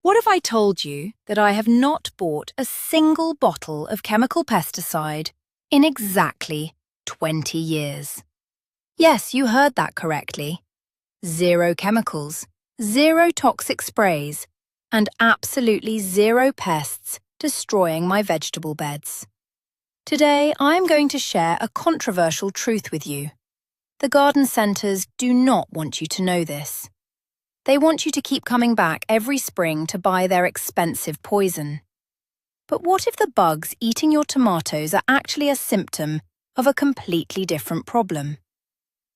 What if I told you that I have not bought a single bottle of chemical pesticide in exactly 20 years? Yes, you heard that correctly. 0 chemicals, 0 toxic sprays, and absolutely 0 pests destroying my vegetable beds. Today, I'm going to share a controversial truth with you. The garden centres do not want you to know this. They want you to keep coming back every spring to buy their expensive poison. But what if the bugs eating your tomatoes are actually a symptom of a completely different problem?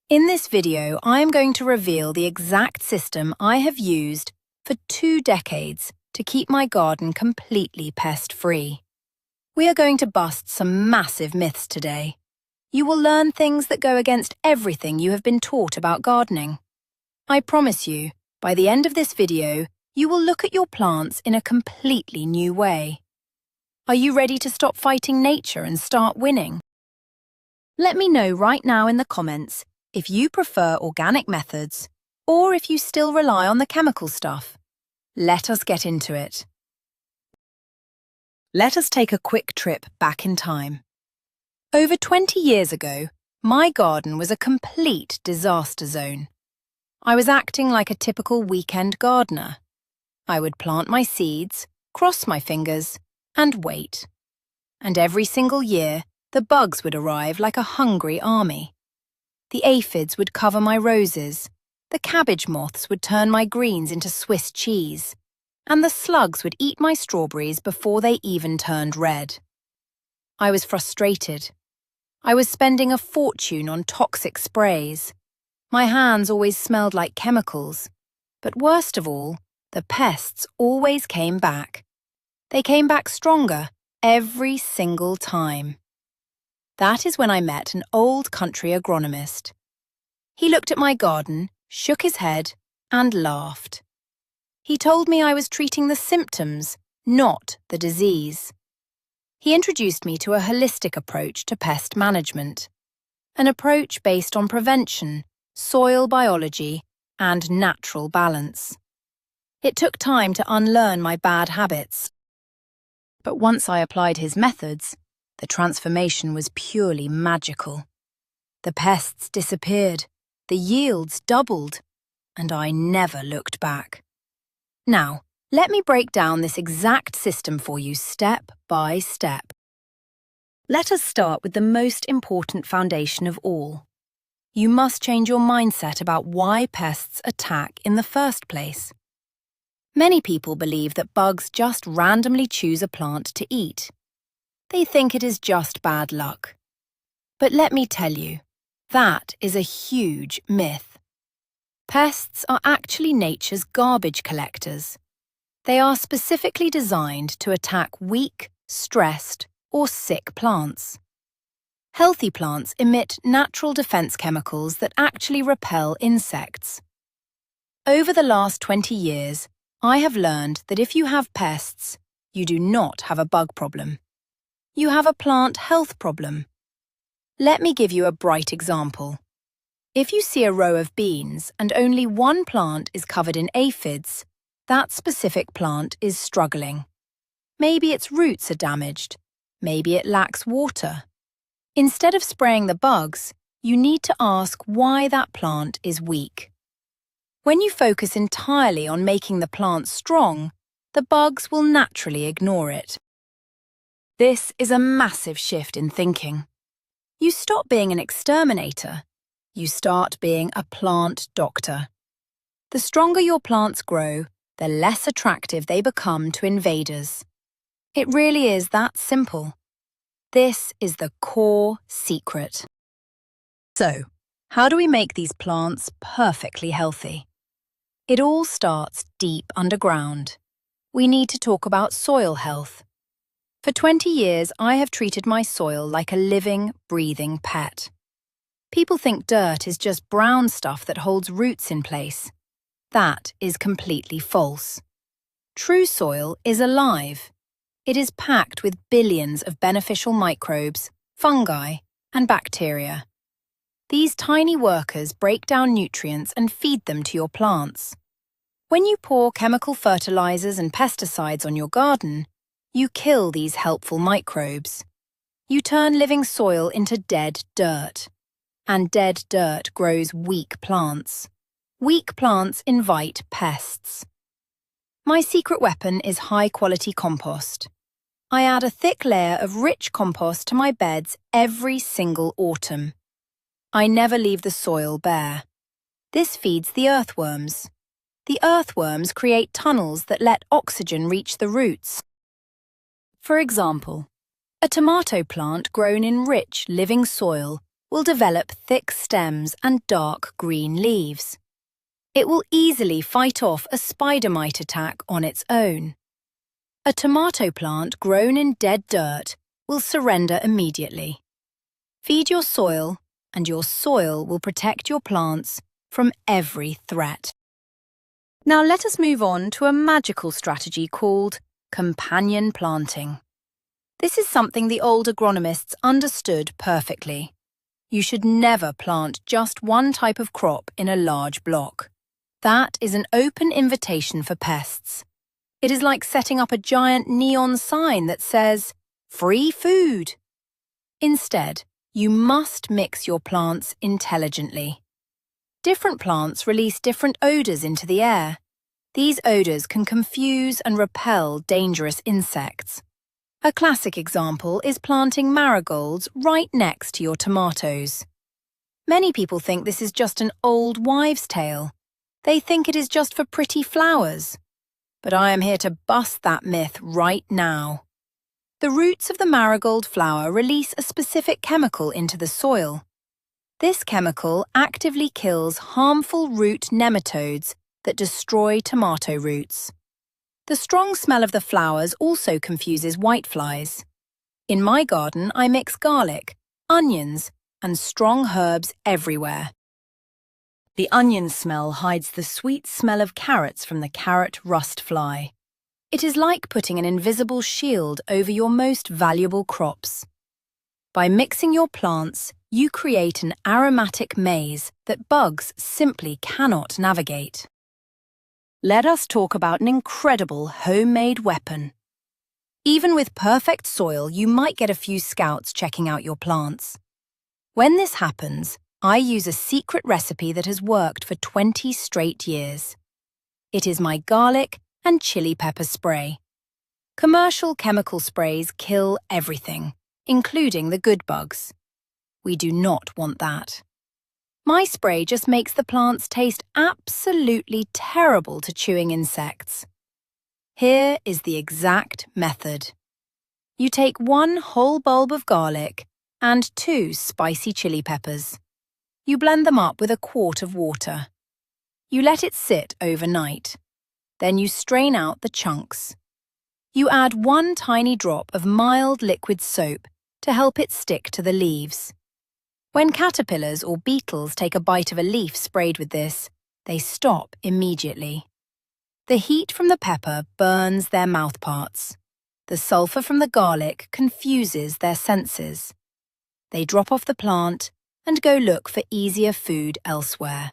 In this video, I am going to reveal the exact system I have used for 2 decades to keep my garden completely pest-free. We are going to bust some massive myths today. You will learn things that go against everything you have been taught about gardening. I promise you, by the end of this video, you will look at your plants in a completely new way. Are you ready to stop fighting nature and start winning? Let me know right now in the comments if you prefer organic methods or if you still rely on the chemical stuff. Let us get into it. Let us take a quick trip back in time. Over 20 years ago, my garden was a complete disaster zone. I was acting like a typical weekend gardener. I would plant my seeds, cross my fingers, and wait. And every single year, the bugs would arrive like a hungry army. The aphids would cover my roses, the cabbage moths would turn my greens into Swiss cheese, and the slugs would eat my strawberries before they even turned red. I was frustrated. I was spending a fortune on toxic sprays. My hands always smelled like chemicals. But worst of all, the pests always came back. They came back stronger every single time. That is when I met an old country agronomist. He looked at my garden, shook his head, and laughed. He told me I was treating the symptoms, not the disease. He introduced me to a holistic approach to pest management, an approach based on prevention, soil biology, and natural balance. It took time to unlearn my bad habits. But once I applied his methods, the transformation was purely magical. The pests disappeared, the yields doubled, and I never looked back. Now, let me break down this exact system for you step by step. Let us start with the most important foundation of all. You must change your mindset about why pests attack in the first place. Many people believe that bugs just randomly choose a plant to eat. They think it is just bad luck. But let me tell you, that is a huge myth. Pests are actually nature's garbage collectors. They are specifically designed to attack weak, stressed, or sick plants. Healthy plants emit natural defense chemicals that actually repel insects. Over the last 20 years, I have learned that if you have pests, you do not have a bug problem. You have a plant health problem. Let me give you a bright example. If you see a row of beans and only one plant is covered in aphids, that specific plant is struggling. Maybe its roots are damaged. Maybe it lacks water. Instead of spraying the bugs, you need to ask why that plant is weak. When you focus entirely on making the plant strong, the bugs will naturally ignore it. This is a massive shift in thinking. You stop being an exterminator. You start being a plant doctor. The stronger your plants grow, the less attractive they become to invaders. It really is that simple. This is the core secret. So, how do we make these plants perfectly healthy? It all starts deep underground. We need to talk about soil health. For 20 years, I have treated my soil like a living, breathing pet. People think dirt is just brown stuff that holds roots in place. That is completely false. True soil is alive. It is packed with billions of beneficial microbes, fungi, and bacteria. These tiny workers break down nutrients and feed them to your plants. When you pour chemical fertilizers and pesticides on your garden, you kill these helpful microbes. You turn living soil into dead dirt. And dead dirt grows weak plants. Weak plants invite pests. My secret weapon is high-quality compost. I add a thick layer of rich compost to my beds every single autumn. I never leave the soil bare. This feeds the earthworms. The earthworms create tunnels that let oxygen reach the roots. For example, a tomato plant grown in rich, living soil will develop thick stems and dark green leaves. It will easily fight off a spider mite attack on its own. A tomato plant grown in dead dirt will surrender immediately. Feed your soil, and your soil will protect your plants from every threat. Now let us move on to a magical strategy called companion planting. This is something the old agronomists understood perfectly. You should never plant just one type of crop in a large block. That is an open invitation for pests. It is like setting up a giant neon sign that says, "Free food." Instead, you must mix your plants intelligently. Different plants release different odours into the air. These odours can confuse and repel dangerous insects. A classic example is planting marigolds right next to your tomatoes. Many people think this is just an old wives' tale. They think it is just for pretty flowers. But I am here to bust that myth right now. The roots of the marigold flower release a specific chemical into the soil. This chemical actively kills harmful root nematodes that destroy tomato roots. The strong smell of the flowers also confuses whiteflies. In my garden, I mix garlic, onions, and strong herbs everywhere. The onion smell hides the sweet smell of carrots from the carrot rust fly. It is like putting an invisible shield over your most valuable crops. By mixing your plants, you create an aromatic maze that bugs simply cannot navigate. Let us talk about an incredible homemade weapon. Even with perfect soil, you might get a few scouts checking out your plants. When this happens, I use a secret recipe that has worked for 20 straight years. It is my garlic and chili pepper spray. Commercial chemical sprays kill everything, including the good bugs. We do not want that. My spray just makes the plants taste absolutely terrible to chewing insects. Here is the exact method. You take 1 whole bulb of garlic and 2 spicy chili peppers. You blend them up with a quart of water. You let it sit overnight. Then you strain out the chunks. You add 1 tiny drop of mild liquid soap to help it stick to the leaves. When caterpillars or beetles take a bite of a leaf sprayed with this, they stop immediately. The heat from the pepper burns their mouthparts. The sulfur from the garlic confuses their senses. They drop off the plant and go look for easier food elsewhere.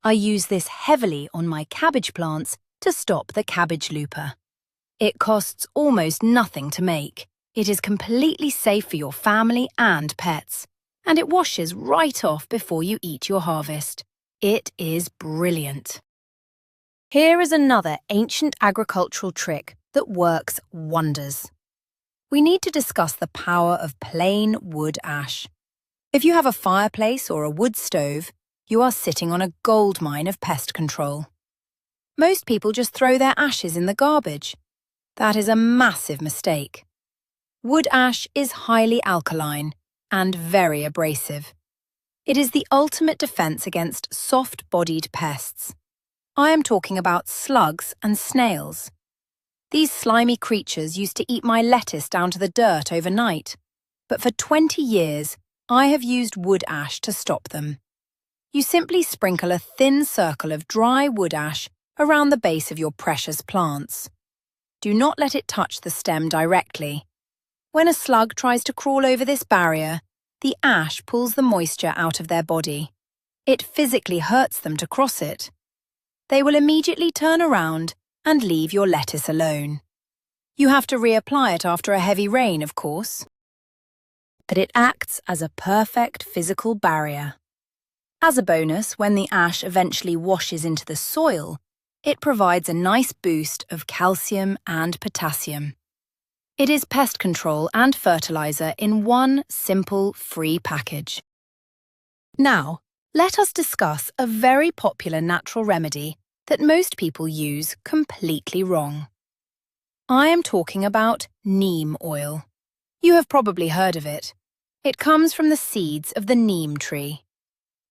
I use this heavily on my cabbage plants to stop the cabbage looper. It costs almost nothing to make. It is completely safe for your family and pets, and it washes right off before you eat your harvest. It is brilliant. Here is another ancient agricultural trick that works wonders. We need to discuss the power of plain wood ash. If you have a fireplace or a wood stove, you are sitting on a goldmine of pest control. Most people just throw their ashes in the garbage. That is a massive mistake. Wood ash is highly alkaline and very abrasive. It is the ultimate defense against soft-bodied pests. I am talking about slugs and snails. These slimy creatures used to eat my lettuce down to the dirt overnight, but for 20 years, I have used wood ash to stop them. You simply sprinkle a thin circle of dry wood ash around the base of your precious plants. Do not let it touch the stem directly. When a slug tries to crawl over this barrier, the ash pulls the moisture out of their body. It physically hurts them to cross it. they will immediately turn around and leave your lettuce alone. You have to reapply it after a heavy rain, of course. But it acts as a perfect physical barrier. As a bonus, when the ash eventually washes into the soil, it provides a nice boost of calcium and potassium. It is pest control and fertilizer in one simple, free package. Now, let us discuss a very popular natural remedy that most people use completely wrong. I am talking about neem oil. You have probably heard of it. It comes from the seeds of the neem tree.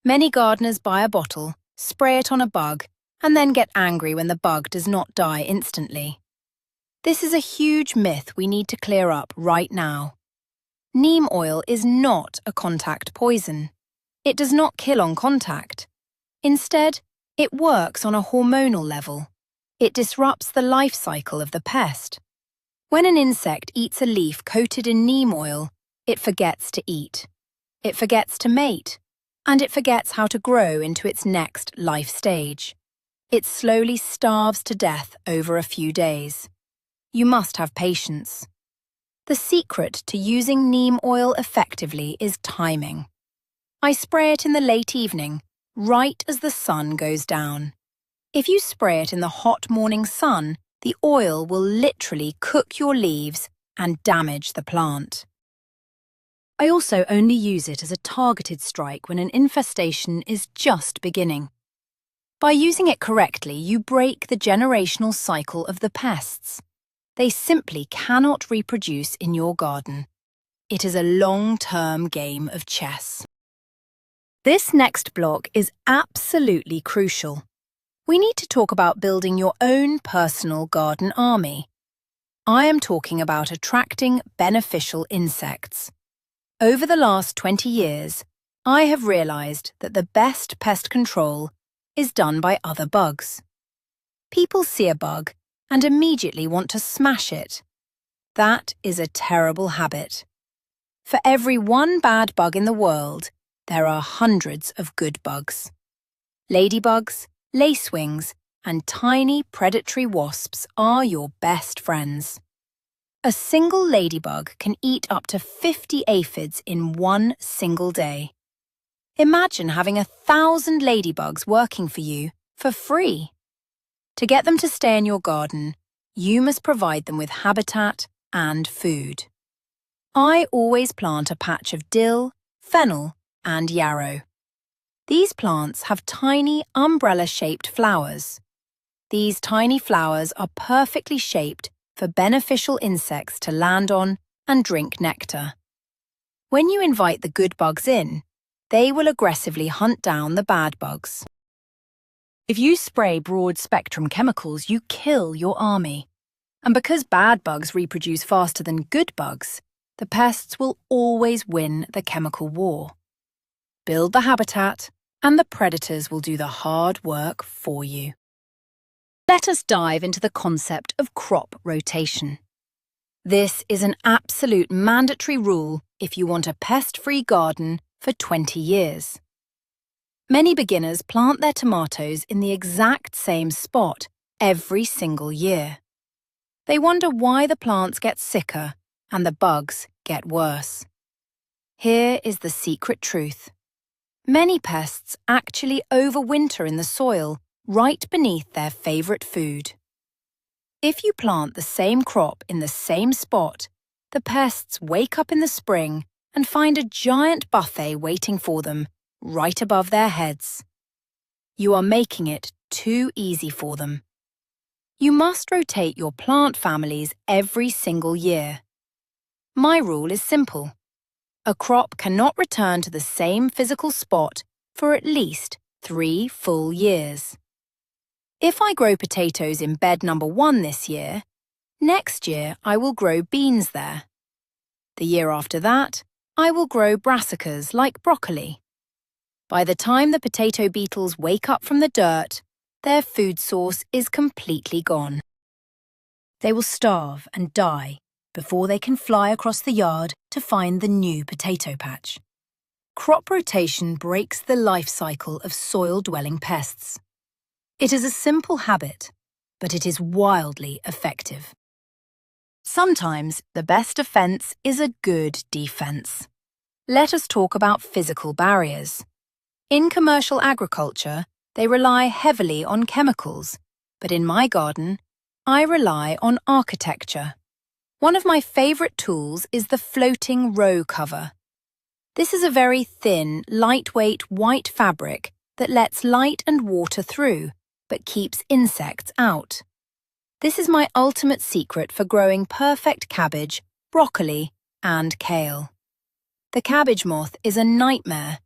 Many gardeners buy a bottle, spray it on a bug, and then get angry when the bug does not die instantly. This is a huge myth we need to clear up right now. Neem oil is not a contact poison. It does not kill on contact. Instead, it works on a hormonal level. It disrupts the life cycle of the pest. When an insect eats a leaf coated in neem oil, it forgets to eat. It forgets to mate. And it forgets how to grow into its next life stage. It slowly starves to death over a few days. You must have patience. The secret to using neem oil effectively is timing. I spray it in the late evening, right as the sun goes down. If you spray it in the hot morning sun, the oil will literally cook your leaves and damage the plant. I also only use it as a targeted strike when an infestation is just beginning. By using it correctly, you break the generational cycle of the pests. They simply cannot reproduce in your garden. It is a long-term game of chess. This next block is absolutely crucial. We need to talk about building your own personal garden army. I am talking about attracting beneficial insects. Over the last 20 years, I have realized that the best pest control is done by other bugs. People see a bug and immediately want to smash it. That is a terrible habit. For every one bad bug in the world, there are hundreds of good bugs. Ladybugs, lacewings, and tiny predatory wasps are your best friends. A single ladybug can eat up to 50 aphids in one single day. Imagine having 1,000 ladybugs working for you for free. To get them to stay in your garden, you must provide them with habitat and food. I always plant a patch of dill, fennel, and yarrow. These plants have tiny umbrella-shaped flowers. These tiny flowers are perfectly shaped for beneficial insects to land on and drink nectar. When you invite the good bugs in, they will aggressively hunt down the bad bugs. If you spray broad-spectrum chemicals, you kill your army. And because bad bugs reproduce faster than good bugs, the pests will always win the chemical war. Build the habitat, and the predators will do the hard work for you. Let us dive into the concept of crop rotation. This is an absolute mandatory rule if you want a pest-free garden for 20 years. Many beginners plant their tomatoes in the exact same spot every single year. They wonder why the plants get sicker and the bugs get worse. Here is the secret truth. Many pests actually overwinter in the soil right beneath their favorite food. If you plant the same crop in the same spot, the pests wake up in the spring and find a giant buffet waiting for them right above their heads. You are making it too easy for them. You must rotate your plant families every single year. My rule is simple. A crop cannot return to the same physical spot for at least 3 full years. If I grow potatoes in bed number 1 this year, next year I will grow beans there. The year after that, I will grow brassicas like broccoli. By the time the potato beetles wake up from the dirt, their food source is completely gone. They will starve and die before they can fly across the yard to find the new potato patch. Crop rotation breaks the life cycle of soil-dwelling pests. It is a simple habit, but it is wildly effective. Sometimes the best defense is a good defense. Let us talk about physical barriers. In commercial agriculture, they rely heavily on chemicals, but in my garden, I rely on architecture. One of my favorite tools is the floating row cover. This is a very thin, lightweight white fabric that lets light and water through, but keeps insects out. This is my ultimate secret for growing perfect cabbage, broccoli, and kale. The cabbage moth is a nightmare.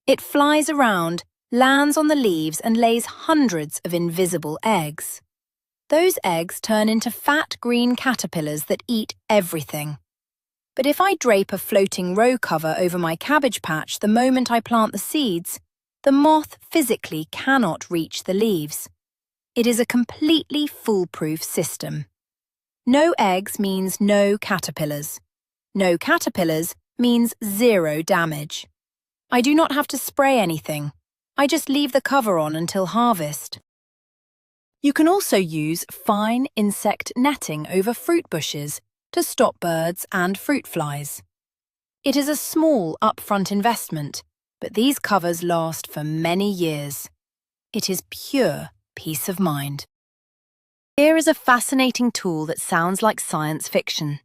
It flies around, lands on the leaves and lays hundreds of invisible eggs. Those eggs turn into fat green caterpillars that eat everything. But if I drape a floating row cover over my cabbage patch the moment I plant the seeds, the moth physically cannot reach the leaves. It is a completely foolproof system. No eggs means no caterpillars. No caterpillars means zero damage. I do not have to spray anything. I just leave the cover on until harvest. You can also use fine insect netting over fruit bushes to stop birds and fruit flies. It is a small upfront investment, but these covers last for many years. It is pure peace of mind. Here is a fascinating tool that sounds like science fiction.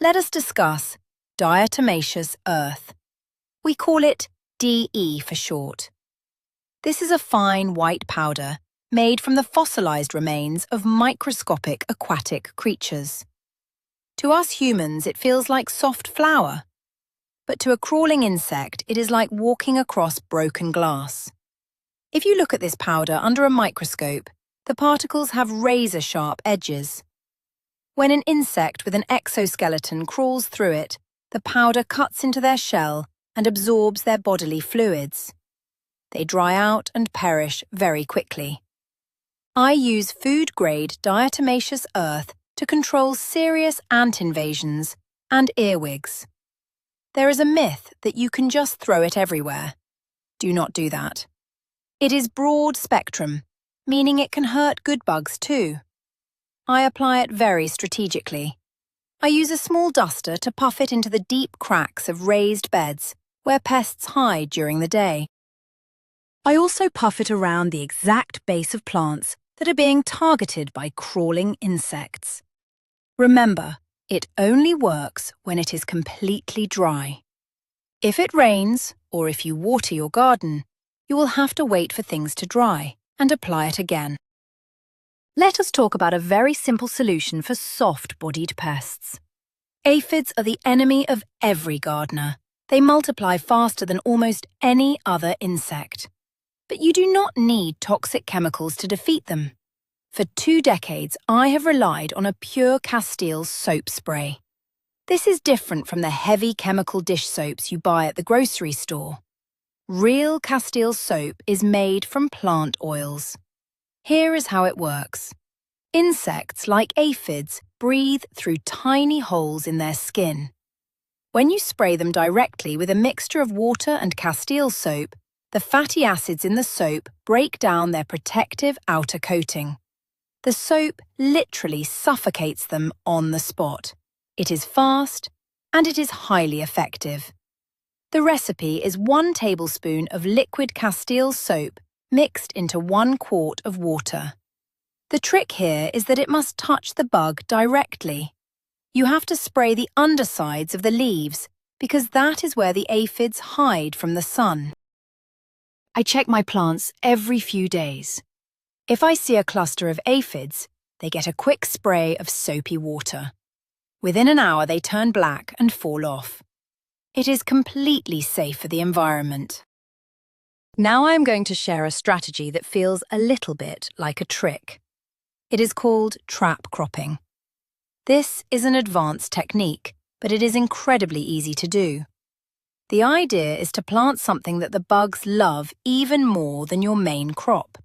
Let us discuss diatomaceous earth. We call it DE for short. This is a fine white powder made from the fossilized remains of microscopic aquatic creatures. To us humans, it feels like soft flour, but to a crawling insect, it is like walking across broken glass. If you look at this powder under a microscope, the particles have razor-sharp edges. When an insect with an exoskeleton crawls through it, the powder cuts into their shell and absorbs their bodily fluids. They dry out and perish very quickly. I use food-grade diatomaceous earth to control serious ant invasions and earwigs. There is a myth that you can just throw it everywhere. Do not do that. It is broad spectrum, meaning it can hurt good bugs too. I apply it very strategically. I use a small duster to puff it into the deep cracks of raised beds where pests hide during the day. I also puff it around the exact base of plants that are being targeted by crawling insects. Remember, it only works when it is completely dry. If it rains, or if you water your garden, you will have to wait for things to dry and apply it again. Let us talk about a very simple solution for soft-bodied pests. Aphids are the enemy of every gardener. They multiply faster than almost any other insect. But you do not need toxic chemicals to defeat them. For 2 decades, I have relied on a pure Castile soap spray. This is different from the heavy chemical dish soaps you buy at the grocery store. Real Castile soap is made from plant oils. Here is how it works. Insects like aphids breathe through tiny holes in their skin. When you spray them directly with a mixture of water and Castile soap, the fatty acids in the soap break down their protective outer coating. The soap literally suffocates them on the spot. It is fast, and it is highly effective. The recipe is 1 tablespoon of liquid Castile soap mixed into 1 quart of water. The trick here is that it must touch the bug directly. You have to spray the undersides of the leaves because that is where the aphids hide from the sun. I check my plants every few days. If I see a cluster of aphids, they get a quick spray of soapy water. Within an hour, they turn black and fall off. It is completely safe for the environment. Now I am going to share a strategy that feels a little bit like a trick. It is called trap cropping. This is an advanced technique, but it is incredibly easy to do. The idea is to plant something that the bugs love even more than your main crop.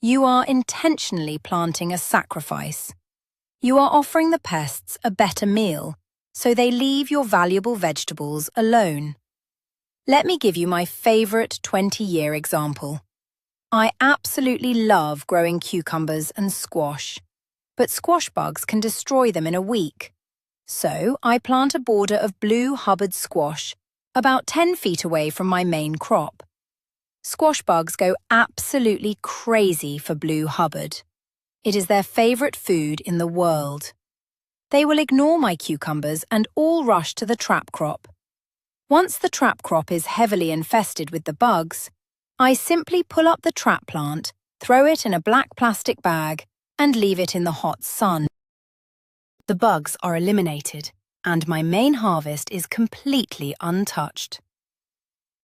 You are intentionally planting a sacrifice. You are offering the pests a better meal, so they leave your valuable vegetables alone. Let me give you my favorite 20-year example. I absolutely love growing cucumbers and squash, but squash bugs can destroy them in a week. So I plant a border of blue Hubbard squash about 10 feet away from my main crop. Squash bugs go absolutely crazy for blue Hubbard. It is their favourite food in the world. They will ignore my cucumbers and all rush to the trap crop. Once the trap crop is heavily infested with the bugs, I simply pull up the trap plant, throw it in a black plastic bag, and leave it in the hot sun. The bugs are eliminated, and my main harvest is completely untouched.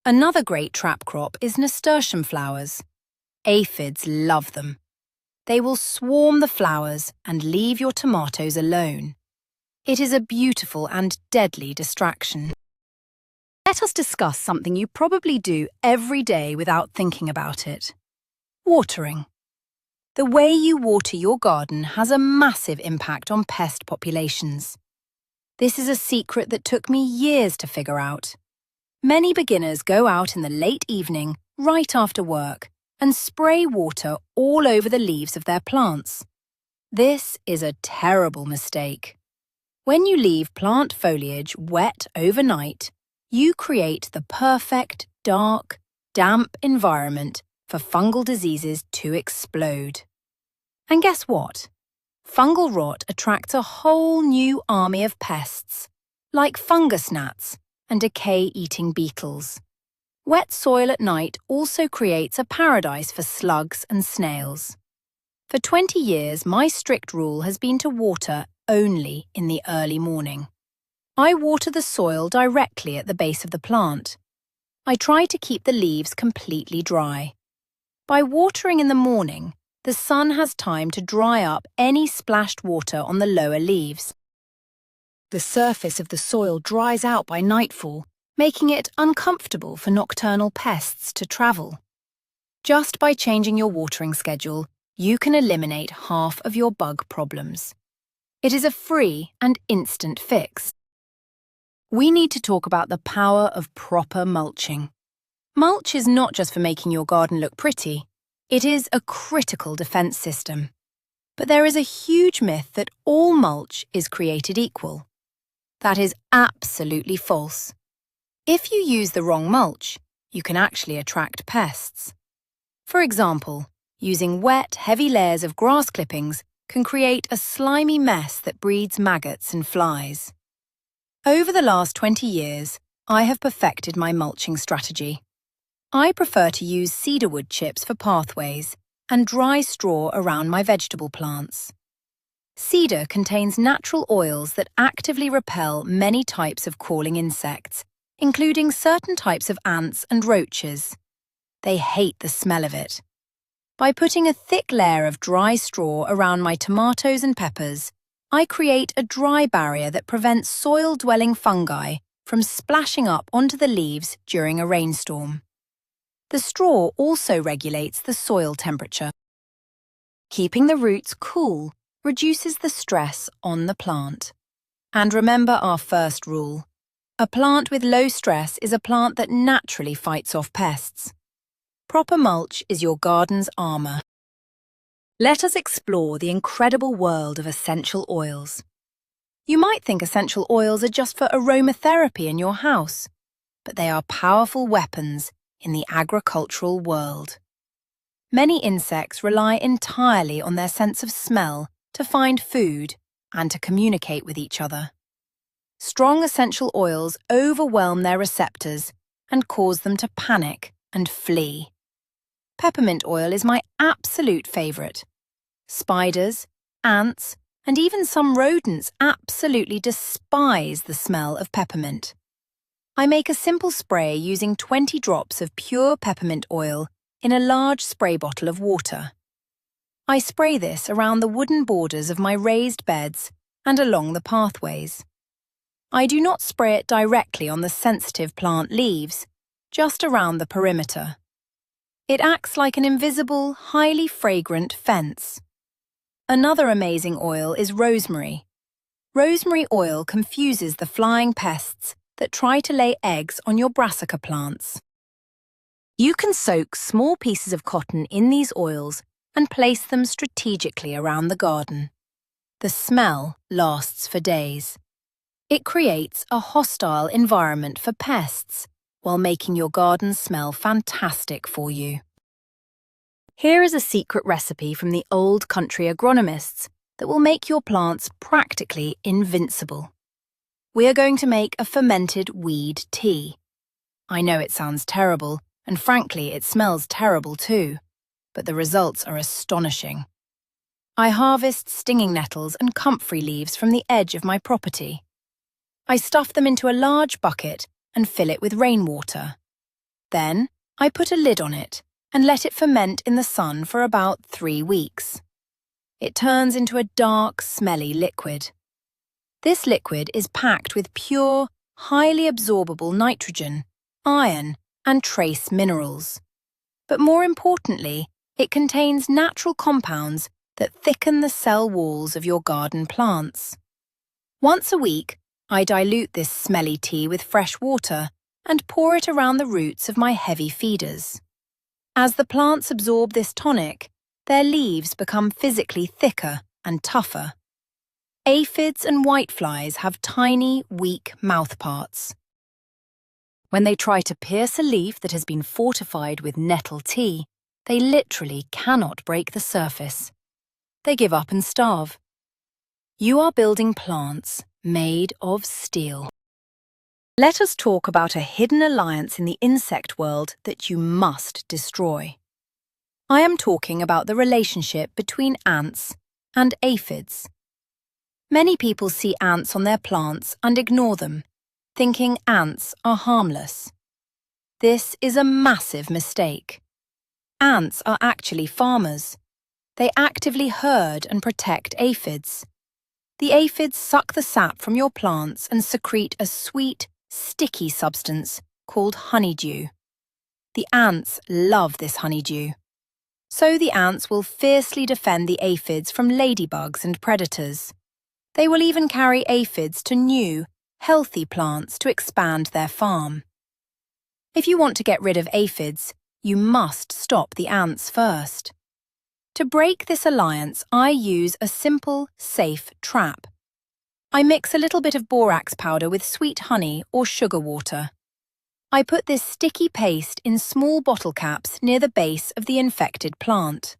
Another great trap crop is nasturtium flowers. Aphids love them. They will swarm the flowers and leave your tomatoes alone. It is a beautiful and deadly distraction. Let us discuss something you probably do every day without thinking about it. Watering. The way you water your garden has a massive impact on pest populations. This is a secret that took me years to figure out. Many beginners go out in the late evening, right after work, and spray water all over the leaves of their plants. This is a terrible mistake. When you leave plant foliage wet overnight, you create the perfect, dark, damp environment for fungal diseases to explode. And guess what? Fungal rot attracts a whole new army of pests, like fungus gnats and decay-eating beetles. Wet soil at night also creates a paradise for slugs and snails. For 20 years, my strict rule has been to water only in the early morning. I water the soil directly at the base of the plant. I try to keep the leaves completely dry. By watering in the morning, the sun has time to dry up any splashed water on the lower leaves. The surface of the soil dries out by nightfall, making it uncomfortable for nocturnal pests to travel. Just by changing your watering schedule, you can eliminate half of your bug problems. It is a free and instant fix. We need to talk about the power of proper mulching. Mulch is not just for making your garden look pretty. It is a critical defense system. But there is a huge myth that all mulch is created equal. That is absolutely false. If you use the wrong mulch, you can actually attract pests. For example, using wet, heavy layers of grass clippings can create a slimy mess that breeds maggots and flies. Over the last 20 years, I have perfected my mulching strategy. I prefer to use cedarwood chips for pathways and dry straw around my vegetable plants. Cedar contains natural oils that actively repel many types of crawling insects, including certain types of ants and roaches. They hate the smell of it. By putting a thick layer of dry straw around my tomatoes and peppers, I create a dry barrier that prevents soil-dwelling fungi from splashing up onto the leaves during a rainstorm. The straw also regulates the soil temperature. Keeping the roots cool reduces the stress on the plant. And remember our first rule. A plant with low stress is a plant that naturally fights off pests. Proper mulch is your garden's armour. Let us explore the incredible world of essential oils. You might think essential oils are just for aromatherapy in your house, but they are powerful weapons in the agricultural world. Many insects rely entirely on their sense of smell to find food and to communicate with each other. Strong essential oils overwhelm their receptors and cause them to panic and flee. Peppermint oil is my absolute favourite. Spiders, ants, and even some rodents absolutely despise the smell of peppermint. I make a simple spray using 20 drops of pure peppermint oil in a large spray bottle of water. I spray this around the wooden borders of my raised beds and along the pathways. I do not spray it directly on the sensitive plant leaves, just around the perimeter. It acts like an invisible, highly fragrant fence. Another amazing oil is rosemary. Rosemary oil confuses the flying pests that try to lay eggs on your brassica plants. You can soak small pieces of cotton in these oils and place them strategically around the garden. The smell lasts for days. It creates a hostile environment for pests while making your garden smell fantastic for you. Here is a secret recipe from the old country agronomists that will make your plants practically invincible. We are going to make a fermented weed tea. I know it sounds terrible, and frankly, it smells terrible too, but the results are astonishing. I harvest stinging nettles and comfrey leaves from the edge of my property. I stuff them into a large bucket and fill it with rainwater. Then, I put a lid on it and let it ferment in the sun for about 3 weeks. It turns into a dark, smelly liquid. This liquid is packed with pure, highly absorbable nitrogen, iron, and trace minerals. But more importantly, it contains natural compounds that thicken the cell walls of your garden plants. Once a week, I dilute this smelly tea with fresh water and pour it around the roots of my heavy feeders. As the plants absorb this tonic, their leaves become physically thicker and tougher. Aphids and whiteflies have tiny, weak mouthparts. When they try to pierce a leaf that has been fortified with nettle tea, they literally cannot break the surface. They give up and starve. You are building plants made of steel. Let us talk about a hidden alliance in the insect world that you must destroy. I am talking about the relationship between ants and aphids. Many people see ants on their plants and ignore them, thinking ants are harmless. This is a massive mistake. Ants are actually farmers. They actively herd and protect aphids. The aphids suck the sap from your plants and secrete a sweet, sticky substance called honeydew. The ants love this honeydew. So the ants will fiercely defend the aphids from ladybugs and predators. They will even carry aphids to new, healthy plants to expand their farm. If you want to get rid of aphids, you must stop the ants first. To break this alliance, I use a simple, safe trap. I mix a little bit of borax powder with sweet honey or sugar water. I put this sticky paste in small bottle caps near the base of the infected plant.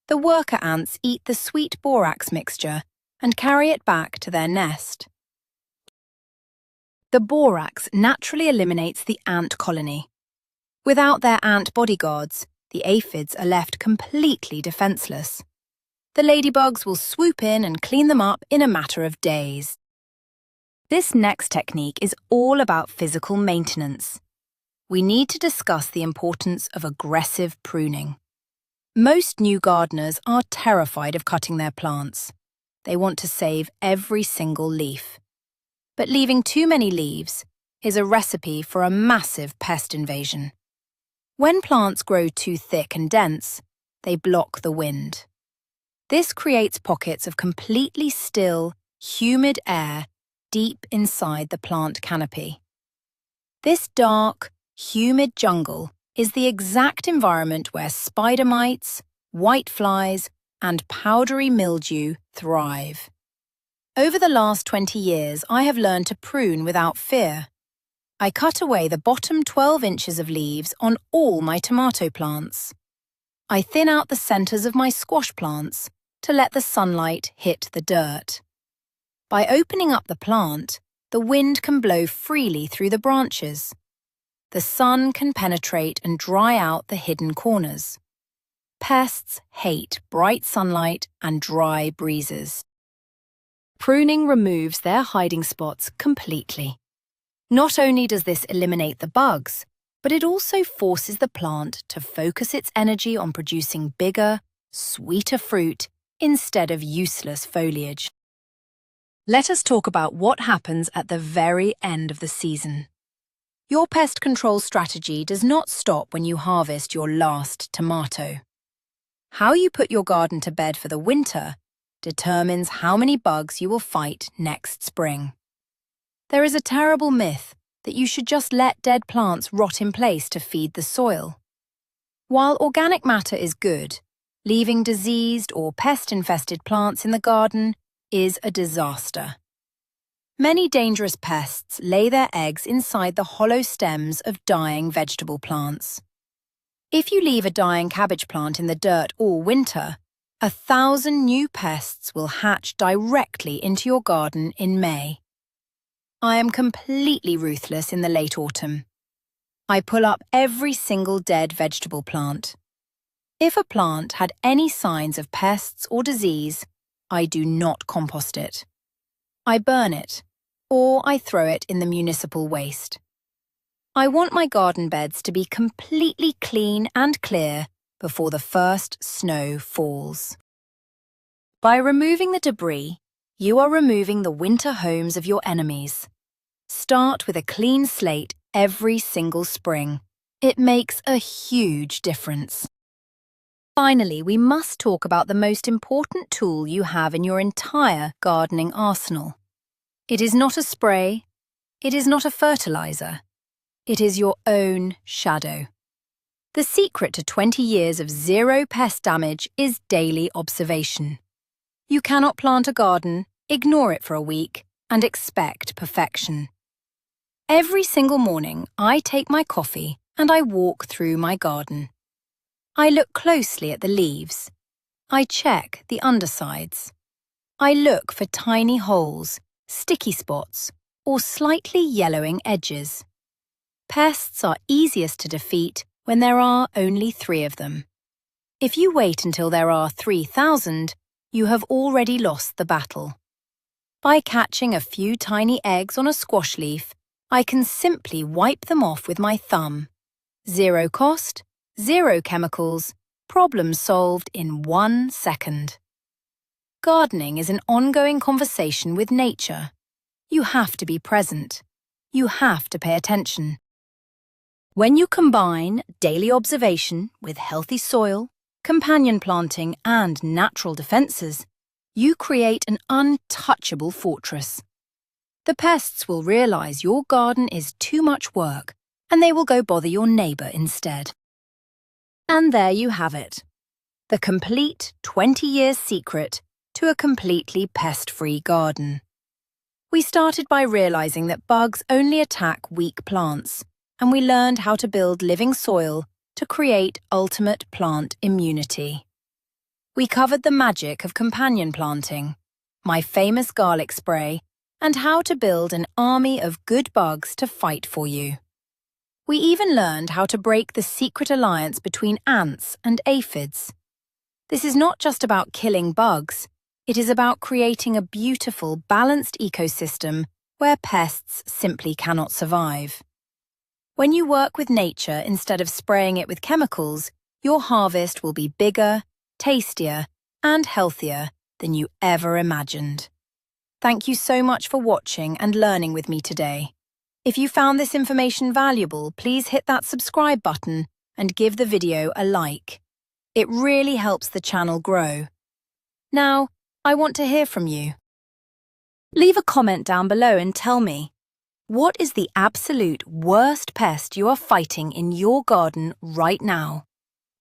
The worker ants eat the sweet borax mixture and carry it back to their nest. The borax naturally eliminates the ant colony. Without their ant bodyguards, the aphids are left completely defenseless. The ladybugs will swoop in and clean them up in a matter of days. This next technique is all about physical maintenance. We need to discuss the importance of aggressive pruning. Most new gardeners are terrified of cutting their plants. They want to save every single leaf. But leaving too many leaves is a recipe for a massive pest invasion. When plants grow too thick and dense, they block the wind. This creates pockets of completely still, humid air deep inside the plant canopy. This dark, humid jungle is the exact environment where spider mites, whiteflies, and powdery mildew thrive. Over the last 20 years, I have learned to prune without fear. I cut away the bottom 12 inches of leaves on all my tomato plants. I thin out the centers of my squash plants to let the sunlight hit the dirt. By opening up the plant, the wind can blow freely through the branches. The sun can penetrate and dry out the hidden corners. Pests hate bright sunlight and dry breezes. Pruning removes their hiding spots completely. Not only does this eliminate the bugs, but it also forces the plant to focus its energy on producing bigger, sweeter fruit instead of useless foliage. Let us talk about what happens at the very end of the season. Your pest control strategy does not stop when you harvest your last tomato. How you put your garden to bed for the winter determines how many bugs you will fight next spring. There is a terrible myth that you should just let dead plants rot in place to feed the soil. While organic matter is good, leaving diseased or pest-infested plants in the garden is a disaster. Many dangerous pests lay their eggs inside the hollow stems of dying vegetable plants. If you leave a dying cabbage plant in the dirt all winter, 1,000 new pests will hatch directly into your garden in May. I am completely ruthless in the late autumn. I pull up every single dead vegetable plant. If a plant had any signs of pests or disease, I do not compost it. I burn it, or I throw it in the municipal waste. I want my garden beds to be completely clean and clear before the first snow falls. By removing the debris, you are removing the winter homes of your enemies. Start with a clean slate every single spring. It makes a huge difference. Finally, we must talk about the most important tool you have in your entire gardening arsenal. It is not a spray. It is not a fertilizer. It is your own shadow. The secret to 20 years of zero pest damage is daily observation. You cannot plant a garden, ignore it for a week, and expect perfection. Every single morning, I take my coffee and I walk through my garden. I look closely at the leaves. I check the undersides. I look for tiny holes, sticky spots, or slightly yellowing edges. Pests are easiest to defeat when there are only 3 of them. If you wait until there are 3,000, you have already lost the battle. By catching a few tiny eggs on a squash leaf, I can simply wipe them off with my thumb. 0 cost, 0 chemicals, problem solved in 1 second. Gardening is an ongoing conversation with nature. You have to be present. You have to pay attention. When you combine daily observation with healthy soil, companion planting and natural defences, you create an untouchable fortress. The pests will realise your garden is too much work and they will go bother your neighbour instead. And there you have it. The complete 20 years secret to a completely pest-free garden. We started by realising that bugs only attack weak plants, and we learned how to build living soil to create ultimate plant immunity. We covered the magic of companion planting, my famous garlic spray, and how to build an army of good bugs to fight for you. We even learned how to break the secret alliance between ants and aphids. This is not just about killing bugs, it is about creating a beautiful, balanced ecosystem where pests simply cannot survive. When you work with nature instead of spraying it with chemicals, your harvest will be bigger, tastier, and healthier than you ever imagined. Thank you so much for watching and learning with me today. If you found this information valuable, please hit that subscribe button and give the video a like. It really helps the channel grow. Now, I want to hear from you. Leave a comment down below and tell me, what is the absolute worst pest you are fighting in your garden right now?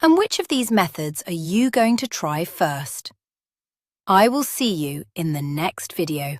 And which of these methods are you going to try first? I will see you in the next video.